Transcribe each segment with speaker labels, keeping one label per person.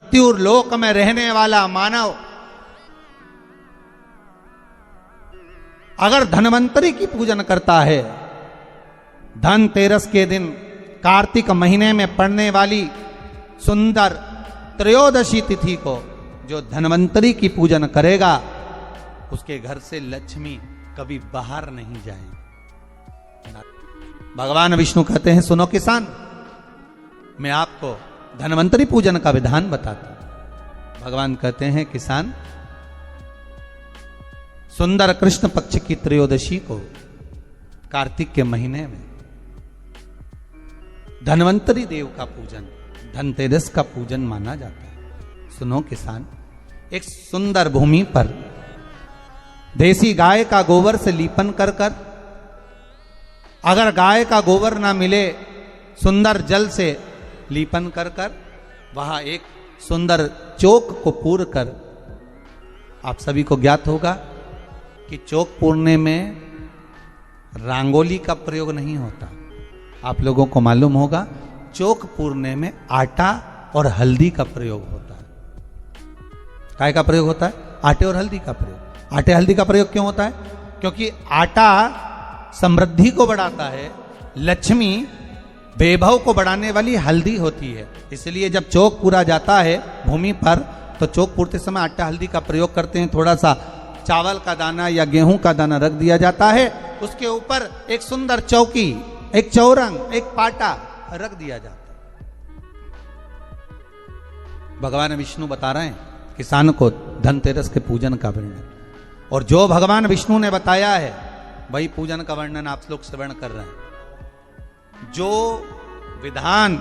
Speaker 1: मृत्यु लोक में रहने वाला मानव अगर धन्वंतरी की पूजन करता है, धनतेरस के दिन कार्तिक महीने में पड़ने वाली सुंदर त्रयोदशी तिथि को जो धन्वंतरी की पूजन करेगा, उसके घर से लक्ष्मी कभी बाहर नहीं जाएगी। भगवान विष्णु कहते हैं, सुनो किसान, मैं आपको धन्वंतरी पूजन का विधान बताता हूं। भगवान कहते हैं, किसान, सुंदर कृष्ण पक्ष की त्रयोदशी को कार्तिक के महीने में धन्वंतरी देव का पूजन, धनतेरस का पूजन माना जाता है। सुनो किसान, एक सुंदर भूमि पर देसी गाय का गोबर से लीपन कर कर, अगर गाय का गोबर ना मिले, सुंदर जल से लीपन कर कर वहां एक सुंदर चौक को पूर कर, आप सभी को ज्ञात होगा कि चौक पूरने में रंगोली का प्रयोग नहीं होता। आप लोगों को मालूम होगा, चौक पूरने में आटा और हल्दी का प्रयोग होता है। काय का प्रयोग होता है? आटे और हल्दी का प्रयोग। आटे हल्दी का प्रयोग क्यों होता है? क्योंकि आटा समृद्धि को बढ़ाता है, लक्ष्मी वैभव को बढ़ाने वाली हल्दी होती है। इसलिए जब चौक पूरा जाता है भूमि पर, तो चौक पूरते समय आटा हल्दी का प्रयोग करते हैं। थोड़ा सा चावल का दाना या गेहूं का दाना रख दिया जाता है, उसके ऊपर एक सुंदर चौकी, एक चौरंग, एक पाटा रख दिया जाता है। भगवान विष्णु बता रहे हैं किसान को धनतेरस के पूजन का वर्णन, और जो भगवान विष्णु ने बताया है वही पूजन का वर्णन आप लोग श्रवण कर रहे हैं। जो विधान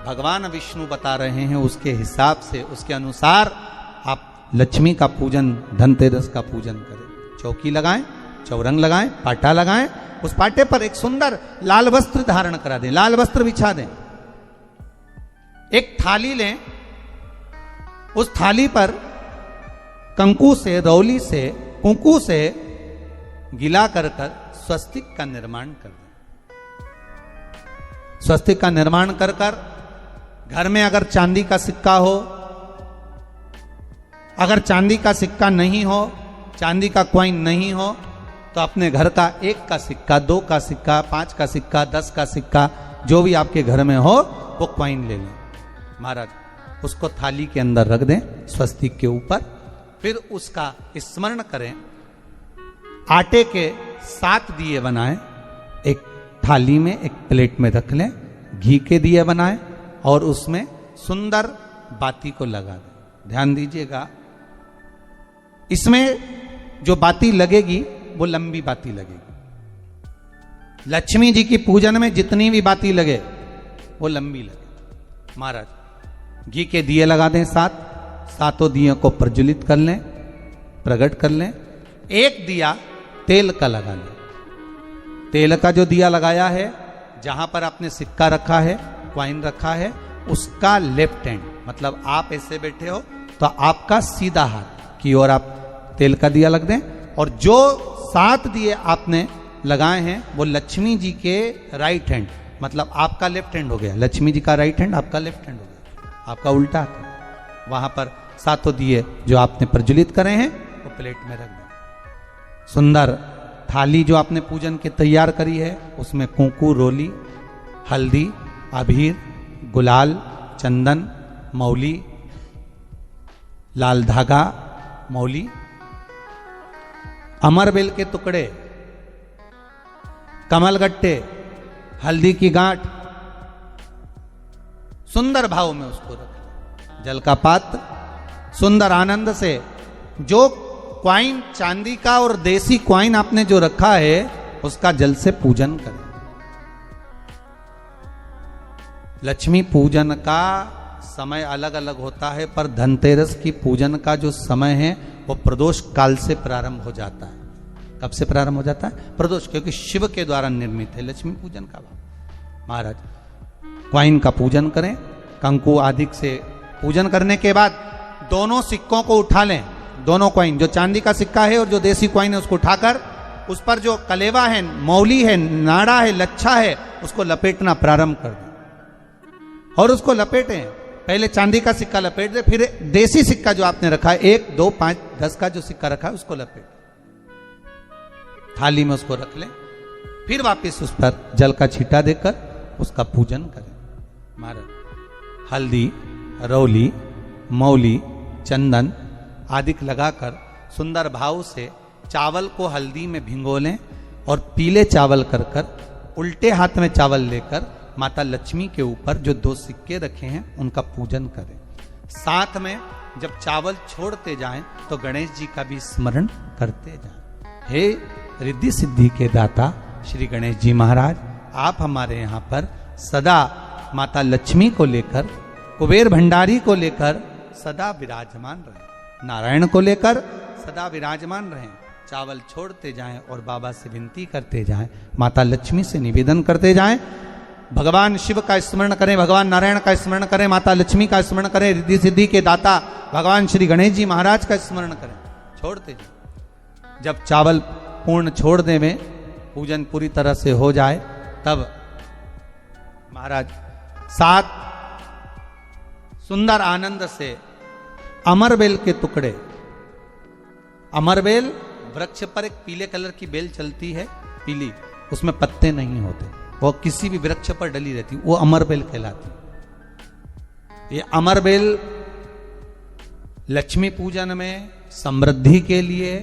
Speaker 1: भगवान विष्णु बता रहे हैं, उसके हिसाब से, उसके अनुसार आप लक्ष्मी का पूजन, धनतेरस का पूजन करें। चौकी लगाएं, चौरंग लगाएं, पाटा लगाएं, उस पाटे पर एक सुंदर लाल वस्त्र धारण करा दें, लाल वस्त्र बिछा दें। एक थाली लें, उस थाली पर कंकु से, रौली से, कुंकू से गिला कर कर स्वस्तिक का निर्माण कर दें। स्वस्तिक का निर्माण कर कर घर में अगर चांदी का सिक्का हो, अगर चांदी का सिक्का नहीं हो, चांदी का कॉइन नहीं हो, तो अपने घर का 1 का सिक्का, 2 का सिक्का, 5 का सिक्का, 10 का सिक्का, जो भी आपके घर में हो वो कॉइन ले लें महाराज, उसको थाली के अंदर रख दें स्वस्तिक के ऊपर। फिर उसका स्मरण करें। आटे के 7 दिए बनाएं, एक थाली में, एक प्लेट में रख लें, घी के दिए बनाएं और उसमें सुंदर बाती को लगा दें। ध्यान दीजिएगा, इसमें जो बाती लगेगी वो लंबी बाती लगेगी। लक्ष्मी जी की पूजन में जितनी भी बाती लगे वो लंबी लगे। महाराज घी के दिए लगा दें 7, सातों दियों को प्रज्वलित कर लें, प्रकट कर लें। एक दिया तेल का लगा लें। तेल का जो दिया लगाया है, जहां पर आपने सिक्का रखा है, कॉइन रखा है, उसका लेफ्ट हैंड, मतलब आप ऐसे बैठे हो तो आपका सीधा हाथ की ओर आप तेल का दिया लग दें। और जो 7 दिए आपने लगाए हैं वो लक्ष्मी जी के राइट हैंड, मतलब आपका लेफ्ट हैंड हो गया, लक्ष्मी जी का राइट हैंड, आपका लेफ्ट हैंड हो गया, आपका उल्टा हाथ। वहां पर 7 दिए जो आपने प्रज्वलित करे हैं वो प्लेट में रख दें। सुंदर थाली जो आपने पूजन की तैयार करी है, उसमें कुंकू, रोली, हल्दी, अबीर, गुलाल, चंदन, मौली, लाल धागा, मौली, अमरबेल के टुकड़े, कमलगट्टे, हल्दी की गांठ, सुंदर भाव में उसको रखें। जल का पात्र, सुंदर आनंद से जो क्वाइन चांदी का और देसी क्वाइन आपने जो रखा है उसका जल से पूजन करें। लक्ष्मी पूजन का समय अलग अलग होता है, पर धनतेरस की पूजन का जो समय है वो प्रदोष काल से प्रारंभ हो जाता है। कब से प्रारंभ हो जाता है? प्रदोष, क्योंकि शिव के द्वारा निर्मित है लक्ष्मी पूजन का भाव। महाराज क्वाइन का पूजन करें, कंकु आदि से पूजन करने के बाद दोनों सिक्कों को उठा लें। दोनों क्वाइन, जो चांदी का सिक्का है और जो देसी क्वाइन है, उसको उठाकर उस पर जो कलेवा है, मौली है, नाड़ा है, लच्छा है, उसको लपेटना प्रारंभ कर दें और उसको लपेटें। पहले चांदी का सिक्का लपेट दे, फिर देसी सिक्का जो आपने रखा है 1, 2, 5, 10 का जो सिक्का रखा है उसको लपेट, थाली में उसको रख लें, फिर वापस उस पर जल का छींटा देकर उसका पूजन करें। महाराज हल्दी, रौली, मौली, चंदन आदि लगाकर सुंदर भाव से चावल को हल्दी में भिगो लें और पीले चावल कर कर उल्टे हाथ में चावल लेकर माता लक्ष्मी के ऊपर जो 2 सिक्के रखे हैं उनका पूजन करें। साथ में जब चावल छोड़ते जाएं तो गणेश जी का भी स्मरण करते जाएं। हे रिद्धि सिद्धि के दाता श्री गणेश जी महाराज, आप हमारे यहाँ पर सदा माता लक्ष्मी को लेकर, कुबेर भंडारी को लेकर सदा विराजमान रहें, नारायण को लेकर सदा विराजमान रहें। चावल छोड़ते जाएं और बाबा से विनती करते जाएं, माता लक्ष्मी से निवेदन करते जाएं, भगवान शिव का स्मरण करें, भगवान नारायण का स्मरण करें, माता लक्ष्मी का स्मरण करें, रिद्धि सिद्धि के दाता भगवान श्री गणेश जी महाराज का स्मरण करें, छोड़ते जाएं। जब चावल पूर्ण छोड़ दें, पूजन पूरी तरह से हो जाए, तब महाराज 7 सुंदर आनंद से अमरबेल के टुकड़े, अमरबेल वृक्ष पर एक पीले कलर की बेल चलती है, पीली, उसमें पत्ते नहीं होते, वो किसी भी वृक्ष पर डली रहती, वो अमरबेल कहलाती। ये अमरबेल लक्ष्मी पूजन में, समृद्धि के लिए,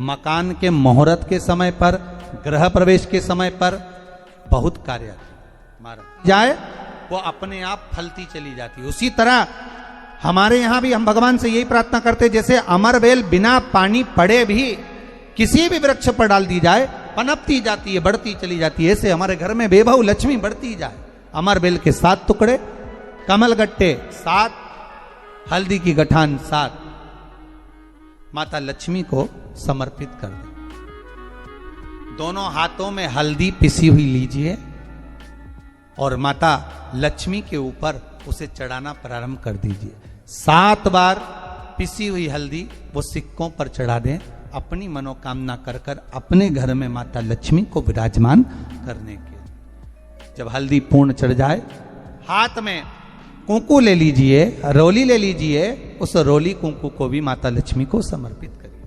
Speaker 1: मकान के मुहूर्त के समय पर, गृह प्रवेश के समय पर बहुत कार्य आती जाए, वो अपने आप फलती चली जाती। उसी तरह हमारे यहां भी हम भगवान से यही प्रार्थना करते, जैसे अमरबेल बिना पानी पड़े भी किसी भी वृक्ष पर डाल दी जाए पनपती जाती है, बढ़ती चली जाती है, ऐसे हमारे घर में बेबहू लक्ष्मी बढ़ती जाए। अमरबेल के 7 टुकड़े, कमल गट्टे 7, हल्दी की गठान 7 माता लक्ष्मी को समर्पित कर दें। दोनों हाथों में हल्दी पिसी हुई लीजिए और माता लक्ष्मी के ऊपर उसे चढ़ाना प्रारंभ कर दीजिए। 7 बार पिसी हुई हल्दी वो सिक्कों पर चढ़ा दें, अपनी मनोकामना कर कर अपने घर में माता लक्ष्मी को विराजमान करने के। जब हल्दी पूर्ण चढ़ जाए, हाथ में कुंकू ले लीजिए, रोली ले लीजिए, उस रोली कुंकू को भी माता लक्ष्मी को समर्पित करिए।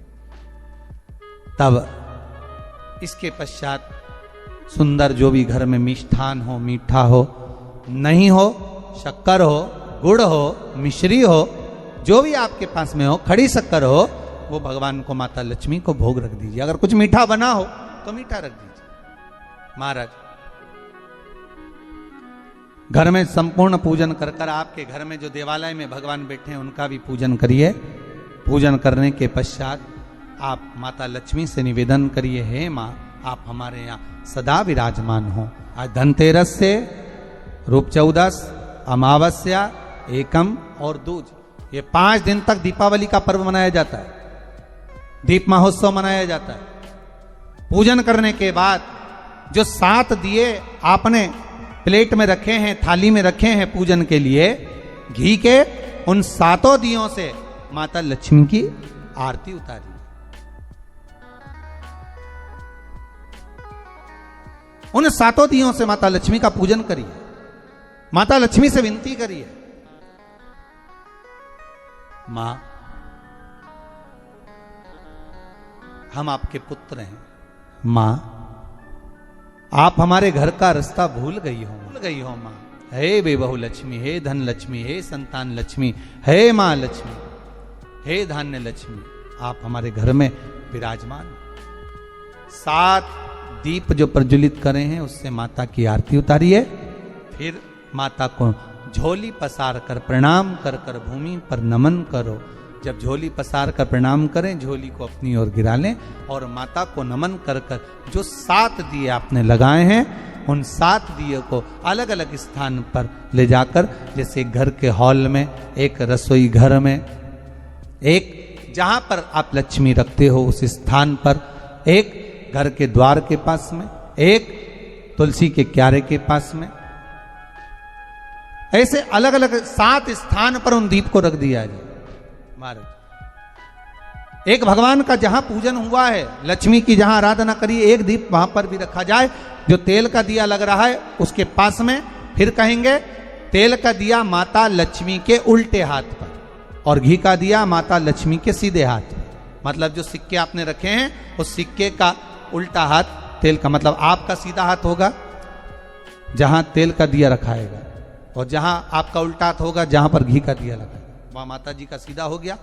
Speaker 1: तब इसके पश्चात सुंदर जो भी घर में मिष्ठान हो, मीठा हो, नहीं हो, शक्कर हो, गुड़ हो, मिश्री हो, जो भी आपके पास में हो, खड़ी शक्कर हो, वो भगवान को, माता लक्ष्मी को भोग रख दीजिए। अगर कुछ मीठा बना हो तो मीठा रख दीजिए। महाराज घर में संपूर्ण पूजन कर कर आपके घर में जो देवालय में भगवान बैठे हैं उनका भी पूजन करिए। पूजन करने के पश्चात आप माता लक्ष्मी से निवेदन करिए, हे माँ, आप हमारे यहाँ सदा विराजमान हो। आज धनतेरस से रूप 14, अमावस्या, एकम और दूज, ये 5 दिन तक दीपावली का पर्व मनाया जाता है, दीप महोत्सव मनाया जाता है। पूजन करने के बाद जो 7 दिए आपने प्लेट में रखे हैं, थाली में रखे हैं पूजन के लिए, घी के, उन 7 दियों से माता लक्ष्मी की आरती उतारी। उन 7 दियों से माता लक्ष्मी का पूजन करिए, माता लक्ष्मी से विनती करिए, मां हम आपके पुत्र हैं, मां आप हमारे घर का रास्ता भूल गई हो मां। हे बेबहू लक्ष्मी, हे धन लक्ष्मी, हे संतान लक्ष्मी, हे मां लक्ष्मी, हे धान्य लक्ष्मी, आप हमारे घर में विराजमान। 7 दीप जो प्रज्वलित करे हैं उससे माता की आरती उतारिए। फिर माता को झोली पसार कर प्रणाम कर कर भूमि पर नमन करो। जब झोली पसार कर प्रणाम करें, झोली को अपनी ओर गिरा लें और माता को नमन कर कर जो 7 दिए आपने लगाए हैं, उन 7 दिए को अलग अलग स्थान पर ले जाकर, जैसे घर के हॉल में, एक रसोई घर में, एक जहां पर आप लक्ष्मी रखते हो उस स्थान पर, एक घर के द्वार के पास में, एक तुलसी के क्यारे के पास में, ऐसे अलग अलग 7 स्थान पर उन दीप को रख दिया जाए। महाराज एक भगवान का जहां पूजन हुआ है, लक्ष्मी की जहां आराधना करी, एक दीप वहां पर भी रखा जाए। जो तेल का दिया लग रहा है उसके पास में, फिर कहेंगे तेल का दिया माता लक्ष्मी के उल्टे हाथ पर और घी का दिया माता लक्ष्मी के सीधे हाथ पर। मतलब जो सिक्के आपने रखे हैं उस सिक्के का उल्टा हाथ तेल का, मतलब आपका सीधा हाथ होगा जहां तेल का दिया रखाएगा, और जहां आपका उल्टा हाथ होगा जहां पर घी का दिया लगाएगा, वहां माता जी का सीधा हो गया,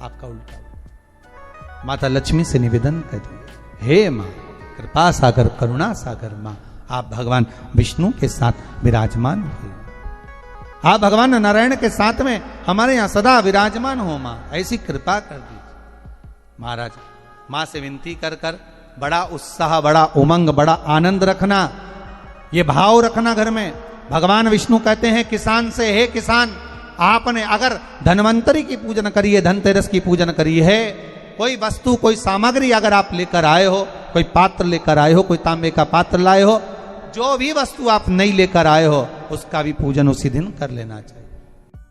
Speaker 1: आपका उल्टा हो गया। माता लक्ष्मी से निवेदन करिए, हे मां कृपा सागर करुणा सागर मां, आप भगवान विष्णु के साथ विराजमान हुए, आप भगवान नारायण के साथ में हमारे यहां सदा विराजमान हो मां, ऐसी कृपा कर दीजिए। महाराज मां से विनती कर कर बड़ा उत्साह, बड़ा उमंग, बड़ा आनंद रखना, ये भाव रखना घर में। भगवान विष्णु कहते हैं किसान से, हे किसान आपने अगर धन्वंतरी की पूजन करी है, धनतेरस की पूजन करी है, कोई वस्तु कोई सामग्री अगर आप लेकर आए हो, कोई पात्र लेकर आए हो, कोई तांबे का पात्र लाए हो, जो भी वस्तु आप नहीं लेकर आए हो उसका भी पूजन उसी दिन कर लेना चाहिए।